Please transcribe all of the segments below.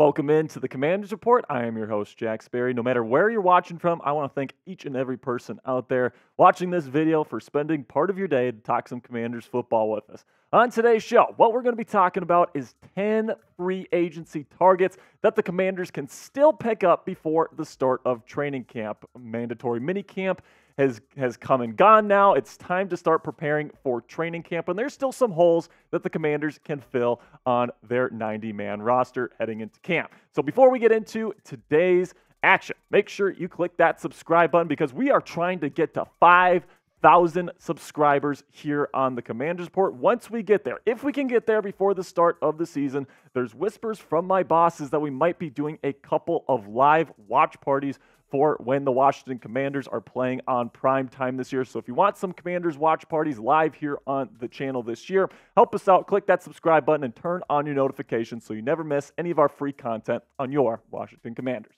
Welcome into the Commanders Report. I am your host, Jack Sperry. No matter where you're watching from, I want to thank each and every person out there watching this video for spending part of your day to talk some Commanders football with us. On today's show, what we're going to be talking about is 10 free agency targets that the Commanders can still pick up before the start of training camp. Mandatory minicamp has come and gone now. It's time to start preparing for training camp, and there's still some holes that the Commanders can fill on their 90-man roster heading into camp. So before we get into today's action, make sure you click that subscribe button because we are trying to get to 5,000 subscribers here on the Commanders Report. Once we get there, if we can get there before the start of the season, there's whispers from my bosses that we might be doing a couple of live watch parties for when the Washington Commanders are playing on prime time this year. So if you want some Commanders watch parties live here on the channel this year, help us out. Click that subscribe button and turn on your notifications so you never miss any of our free content on your Washington Commanders.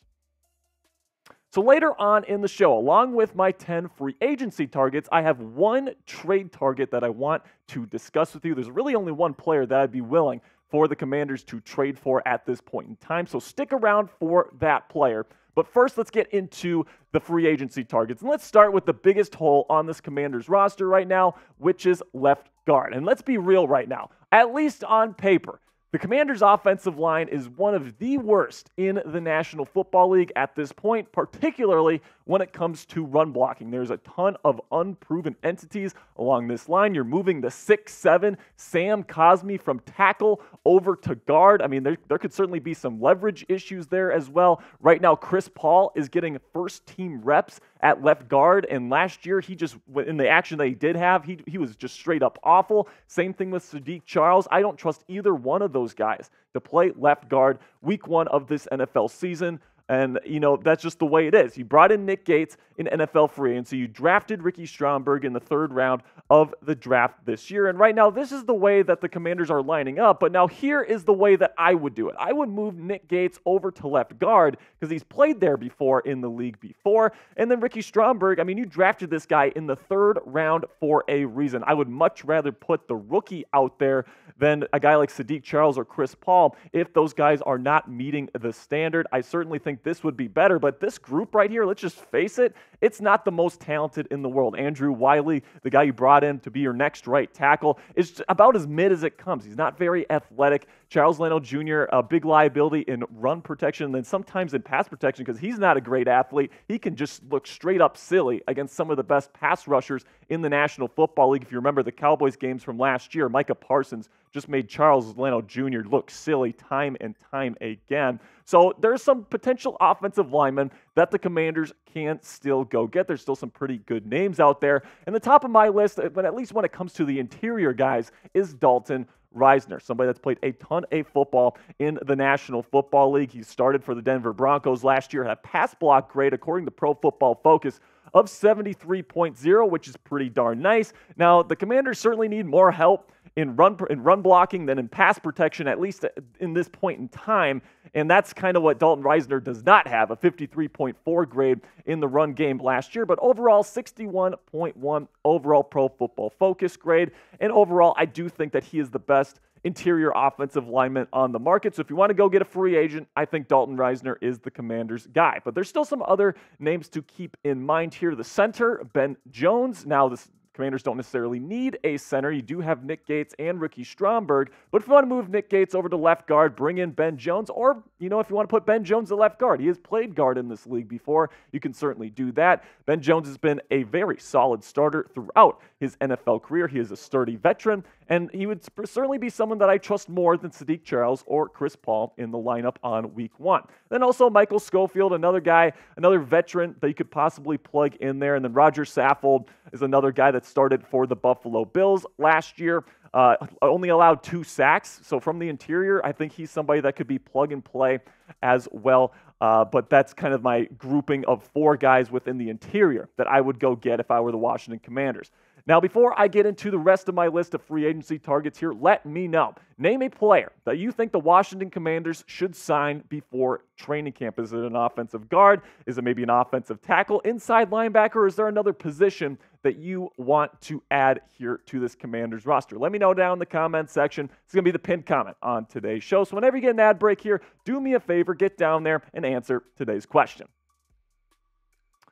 So later on in the show, along with my 10 free agency targets, I have one trade target that I want to discuss with you. There's really only one player that I'd be willing for the Commanders to trade for at this point in time. So stick around for that player. But first, let's get into the free agency targets. And let's start with the biggest hole on this Commanders roster right now, which is left guard. And let's be real right now, at least on paper, the Commanders' offensive line is one of the worst in the National Football League at this point, particularly when it comes to run blocking. There's a ton of unproven entities along this line. You're moving the 6'7" Sam Cosmi from tackle over to guard. I mean, there could certainly be some leverage issues there as well. Right now, Chris Paul is getting first-team reps at left guard, and last year, he just, in the action that he did have, he was just straight up awful. Same thing with Sadiq Charles. I don't trust either one of those guys to play left guard week one of this NFL season. And, you know, that's just the way it is. You brought in Nick Gates in NFL free, and so you drafted Ricky Stromberg in the third round of the draft this year. And right now, this is the way that the Commanders are lining up. But now here is the way that I would do it. I would move Nick Gates over to left guard because he's played there before in the league before. And then Ricky Stromberg, I mean, you drafted this guy in the third round for a reason. I would much rather put the rookie out there than a guy like Sadiq Charles or Chris Paul if those guys are not meeting the standard. I certainly think this would be better, but this group right here, let's just face it, it's not the most talented in the world. Andrew Wiley, the guy you brought in to be your next right tackle, is about as mid as it comes. He's not very athletic. Charles Leno Jr., a big liability in run protection and then sometimes in pass protection because he's not a great athlete. He can just look straight up silly against some of the best pass rushers in the National Football League. If you remember the Cowboys games from last year, Micah Parsons just made Charles Leno Jr. look silly time and time again. So there's some potential offensive linemen that the Commanders can still go get. There's still some pretty good names out there. And the top of my list, but at least when it comes to the interior guys, is Dalton Risner, somebody that's played a ton of football in the National Football League. He started for the Denver Broncos last year, had a pass block grade, according to Pro Football Focus, of 73.0, which is pretty darn nice. Now, the Commanders certainly need more help in run blocking than in pass protection, at least in this point in time. And that's kind of what Dalton Risner does not have, a 53.4 grade in the run game last year. But overall, 61.1 overall Pro Football Focus grade. And overall, I do think that he is the best interior offensive lineman on the market. So if you want to go get a free agent, I think Dalton Risner is the Commanders' guy. But there's still some other names to keep in mind here. The center, Ben Jones. Now, this Commanders don't necessarily need a center. You do have Nick Gates and Ricky Stromberg. But if you want to move Nick Gates over to left guard, bring in Ben Jones. Or, you know, if you want to put Ben Jones at left guard, he has played guard in this league before. You can certainly do that. Ben Jones has been a very solid starter throughout his NFL career. He is a sturdy veteran. And he would certainly be someone that I trust more than Sadiq Charles or Chris Paul in the lineup on week one. Then also Michael Schofield, another guy, another veteran that you could possibly plug in there. And then Rodger Saffold is another guy that started for the Buffalo Bills last year. Only allowed 2 sacks. So from the interior, I think he's somebody that could be plug and play as well. But that's kind of my grouping of 4 guys within the interior that I would go get if I were the Washington Commanders. Now, before I get into the rest of my list of free agency targets here, let me know. Name a player that you think the Washington Commanders should sign before training camp. Is it an offensive guard? Is it maybe an offensive tackle, inside linebacker, or is there another position that you want to add here to this Commanders roster? Let me know down in the comments section. It's going to be the pinned comment on today's show. So whenever you get an ad break here, do me a favor, get down there and answer today's question.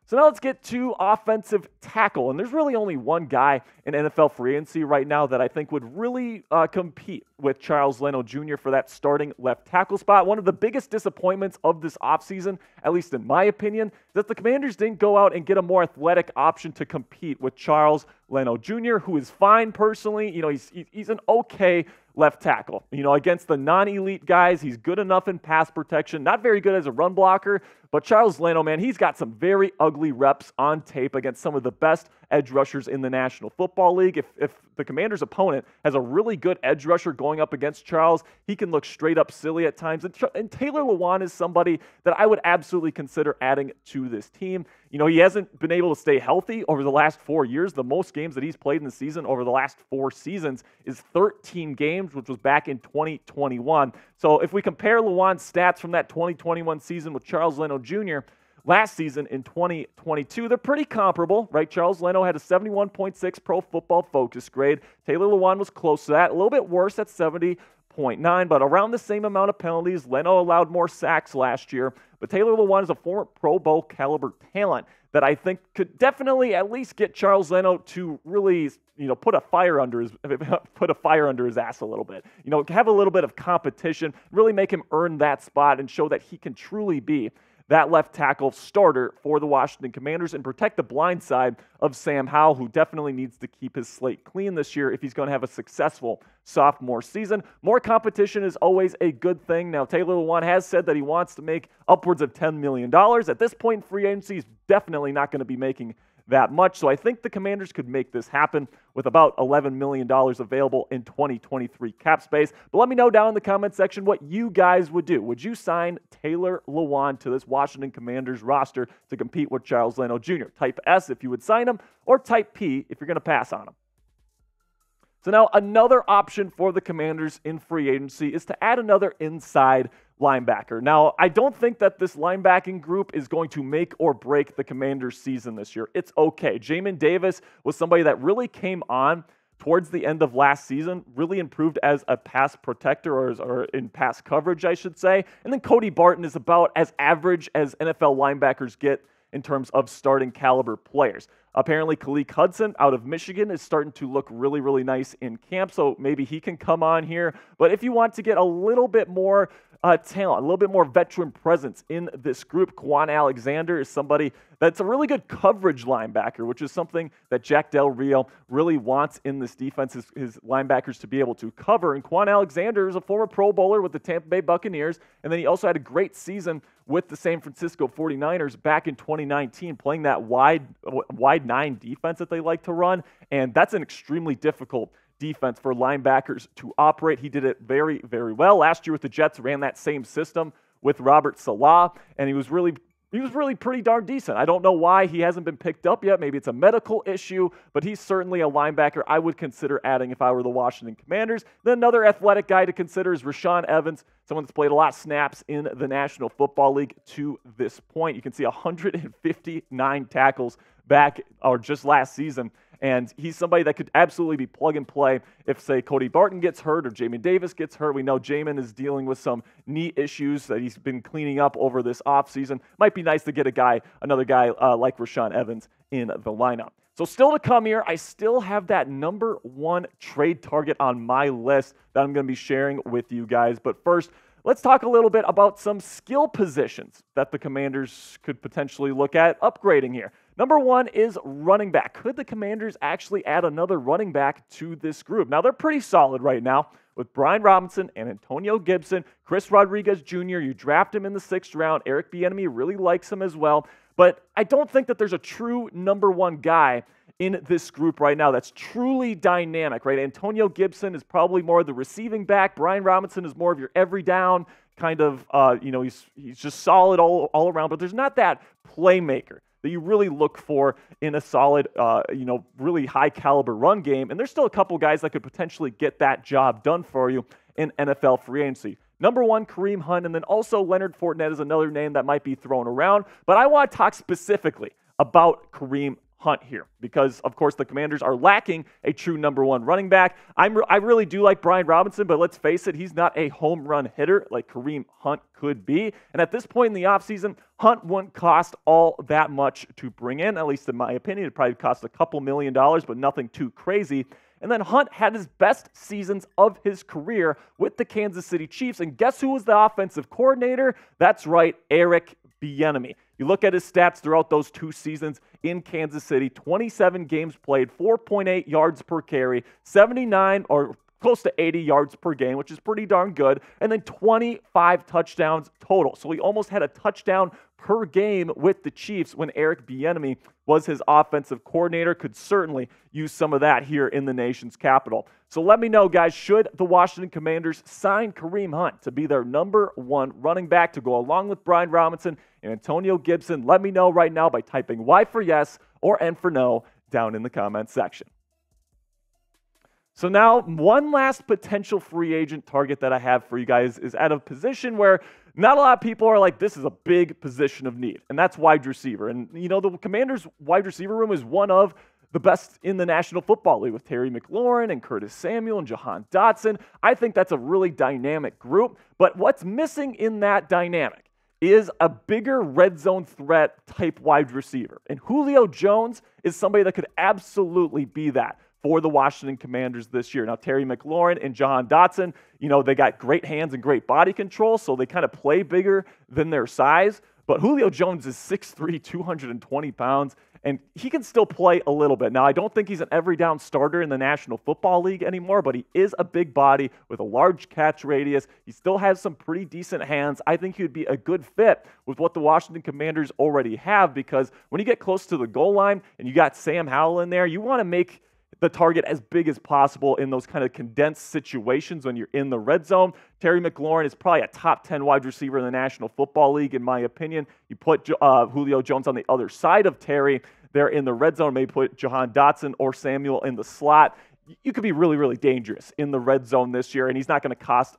So now let's get to offensive tackle. And there's really only one guy in NFL free agency right now that I think would really compete with Charles Leno Jr. for that starting left tackle spot. One of the biggest disappointments of this offseason, at least in my opinion, is that the Commanders didn't go out and get a more athletic option to compete with Charles Leno Jr., who is fine personally. You know, he's an okay left tackle. You know, against the non-elite guys, he's good enough in pass protection, not very good as a run blocker, but Charles Leno, man, he's got some very ugly reps on tape against some of the best edge rushers in the National Football League. If the Commanders' opponent has a really good edge rusher going up against Charles, he can look straight up silly at times. And Taylor Lewan is somebody that I would absolutely consider adding to this team. You know, he hasn't been able to stay healthy over the last 4 years. The most games that he's played in the season over the last 4 seasons is 13 games, which was back in 2021. So if we compare Lewan's stats from that 2021 season with Charles Leno Jr., last season in 2022, they're pretty comparable, right? Charles Leno had a 71.6 Pro Football Focus grade. Taylor Lewan was close to that, a little bit worse at 70.9, but around the same amount of penalties. Leno allowed more sacks last year, but Taylor Lewan is a former Pro Bowl caliber talent that I think could definitely at least get Charles Leno to really, you know, put a fire under his ass a little bit. You know, have a little bit of competition, really make him earn that spot and show that he can truly be that left tackle starter for the Washington Commanders and protect the blind side of Sam Howell, who definitely needs to keep his slate clean this year if he's going to have a successful sophomore season. More competition is always a good thing. Now, Taylor Lewan has said that he wants to make upwards of $10 million. At this point in free agency, he's definitely not going to be making that much. So I think the Commanders could make this happen with about $11 million available in 2023 cap space. But let me know down in the comment section what you guys would do. Would you sign Taylor Lewan to this Washington Commanders roster to compete with Charles Leno Jr.? Type S if you would sign him, or type P if you're going to pass on him. So now another option for the Commanders in free agency is to add another inside linebacker. Now, I don't think that this linebacking group is going to make or break the Commanders' season this year. It's okay. Jamin Davis was somebody that really came on towards the end of last season, really improved as a pass protector or in pass coverage, I should say. And then Cody Barton is about as average as NFL linebackers get in terms of starting caliber players. Apparently, Khaleke Hudson out of Michigan is starting to look really, really nice in camp, so maybe he can come on here. But if you want to get a little bit more talent, a little bit more veteran presence in this group, Kwon Alexander is somebody that's a really good coverage linebacker, which is something that Jack Del Rio really wants in this defense, his linebackers to be able to cover. And Kwon Alexander is a former Pro Bowler with the Tampa Bay Buccaneers, and then he also had a great season with the San Francisco 49ers back in 2019, playing that wide 9 defense that they like to run, and that's an extremely difficult defense for linebackers to operate. He did it very, very well. Last year with the Jets, ran that same system with Robert Saleh, and he was really pretty darn decent. I don't know why he hasn't been picked up yet. Maybe it's a medical issue, but he's certainly a linebacker I would consider adding if I were the Washington Commanders. Then another athletic guy to consider is Rashaan Evans, someone that's played a lot of snaps in the National Football League to this point. You can see 159 tackles back or just last season. And he's somebody that could absolutely be plug and play if, say, Cody Barton gets hurt or Jamin Davis gets hurt. We know Jamin is dealing with some knee issues that he's been cleaning up over this offseason. Might be nice to get another guy like Rashaan Evans in the lineup. So still to come here, I still have that number 1 trade target on my list that I'm going to be sharing with you guys. But first, let's talk a little bit about some skill positions that the Commanders could potentially look at upgrading here. Number 1 is running back. Could the Commanders actually add another running back to this group? Now, they're pretty solid right now with Brian Robinson and Antonio Gibson. Chris Rodriguez Jr., you draft him in the 6th round. Eric Bienemy really likes him as well. But I don't think that there's a true number 1 guy in this group right now that's truly dynamic, right? Antonio Gibson is probably more of the receiving back. Brian Robinson is more of your every down kind of, he's just solid all around. But there's not that playmaker that you really look for in a solid, really high caliber run game. And there's still a couple guys that could potentially get that job done for you in NFL free agency. Number one, Kareem Hunt, and then also Leonard Fournette is another name that might be thrown around. But I want to talk specifically about Kareem Hunt here because, of course, the Commanders are lacking a true number one running back. I really do like Brian Robinson, but let's face it, he's not a home run hitter like Kareem Hunt could be. And at this point in the offseason, Hunt wouldn't cost all that much to bring in, at least in my opinion. It'd probably cost a couple $1 million, but nothing too crazy. And then Hunt had his best seasons of his career with the Kansas City Chiefs. And guess who was the offensive coordinator? That's right, Eric Bienemy. You look at his stats throughout those 2 seasons in Kansas City, 27 games played, 4.8 yards per carry, 79 or close to 80 yards per game, which is pretty darn good, and then 25 touchdowns total. So he almost had a touchdown per game with the Chiefs when Eric Bienemy was his offensive coordinator. Could certainly use some of that here in the nation's capital. So let me know, guys, should the Washington Commanders sign Kareem Hunt to be their number one running back to go along with Brian Robinson and Antonio Gibson? Let me know right now by typing Y for yes or N for no down in the comments section. So now, one last potential free agent target that I have for you guys is at a position where not a lot of people are like, this is a big position of need, and that's wide receiver. And, the Commanders' wide receiver room is one of the best in the National Football League with Terry McLaurin and Curtis Samuel and Jahan Dotson. I think that's a really dynamic group, but what's missing in that dynamic is a bigger red zone threat type wide receiver. And Julio Jones is somebody that could absolutely be that for the Washington Commanders this year. Now, Terry McLaurin and Jahan Dotson, they got great hands and great body control, so they kind of play bigger than their size. But Julio Jones is 6'3", 220 pounds, and he can still play a little bit. Now, I don't think he's an every down starter in the National Football League anymore, but he is a big body with a large catch radius. He still has some pretty decent hands. I think he would be a good fit with what the Washington Commanders already have, because when you get close to the goal line and you got Sam Howell in there, you want to make the target as big as possible in those kind of condensed situations when you're in the red zone. Terry McLaurin is probably a top 10 wide receiver in the National Football League, in my opinion. You put Julio Jones on the other side of Terry there in the red zone, maybe put Jahan Dotson or Samuel in the slot. You could be really, really dangerous in the red zone this year, and he's not going to cost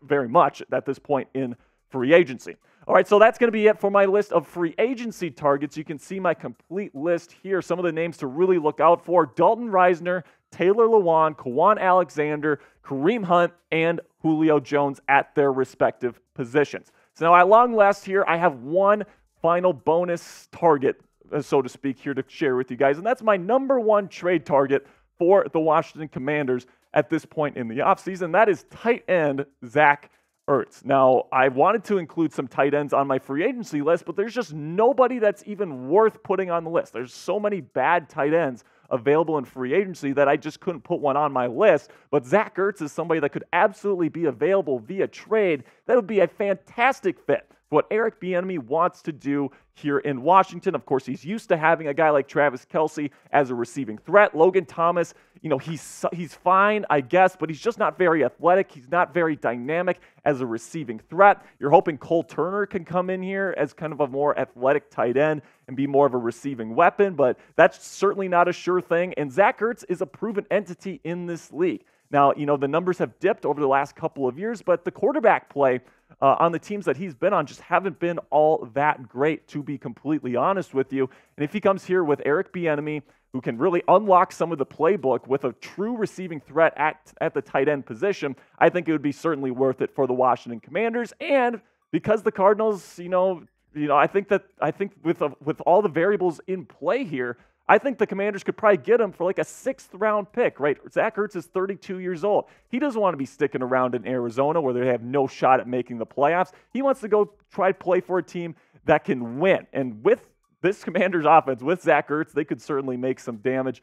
very much at this point in free agency. All right, so that's going to be it for my list of free agency targets. You can see my complete list here. Some of the names to really look out for: Dalton Risner, Taylor Lewan, Kwon Alexander, Kareem Hunt, and Julio Jones at their respective positions. So now at long last here, I have one final bonus target, so to speak, here to share with you guys, and that's my number one trade target for the Washington Commanders at this point in the offseason. That is tight end Zach Ertz. Now, I wanted to include some tight ends on my free agency list, but there's just nobody that's even worth putting on the list. There's so many bad tight ends available in free agency that I just couldn't put one on my list. But Zach Ertz is somebody that could absolutely be available via trade. That would be a fantastic fit for what Eric Bienemy wants to do here in Washington. Of course, he's used to having a guy like Travis Kelce as a receiving threat. Logan Thomas, he's fine, I guess, but he's just not very athletic. He's not very dynamic as a receiving threat. You're hoping Cole Turner can come in here as kind of a more athletic tight end and be more of a receiving weapon, but that's certainly not a sure thing. And Zach Ertz is a proven entity in this league. Now, the numbers have dipped over the last couple of years, but the quarterback play on the teams that he's been on just haven't been all that great, to be completely honest with you. And if he comes here with Eric Bienemy, who can really unlock some of the playbook with a true receiving threat at the tight end position, I think it would be certainly worth it for the Washington Commanders. And because the Cardinals, I think with all the variables in play here, I think the Commanders could probably get him for like a 6th-round pick, right? Zach Ertz is 32 years old. He doesn't want to be sticking around in Arizona where they have no shot at making the playoffs. He wants to go try to play for a team that can win. And with this Commanders offense, with Zach Ertz, they could certainly make some damage,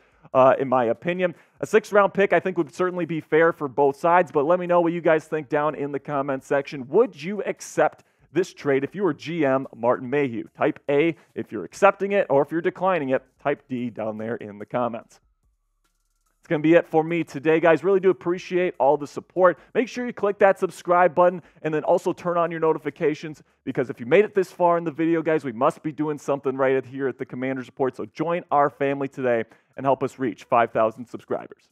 in my opinion. A 6th-round pick, I think, would certainly be fair for both sides, but let me know what you guys think down in the comments section. Would you accept this trade if you were GM Martin Mayhew? Type A if you're accepting it, or if you're declining it, type D down there in the comments. It's going to be it for me today, guys. Really do appreciate all the support. Make sure you click that subscribe button and then also turn on your notifications, because if you made it this far in the video, guys, we must be doing something right here at the Commanders Report. So join our family today and help us reach 5,000 subscribers.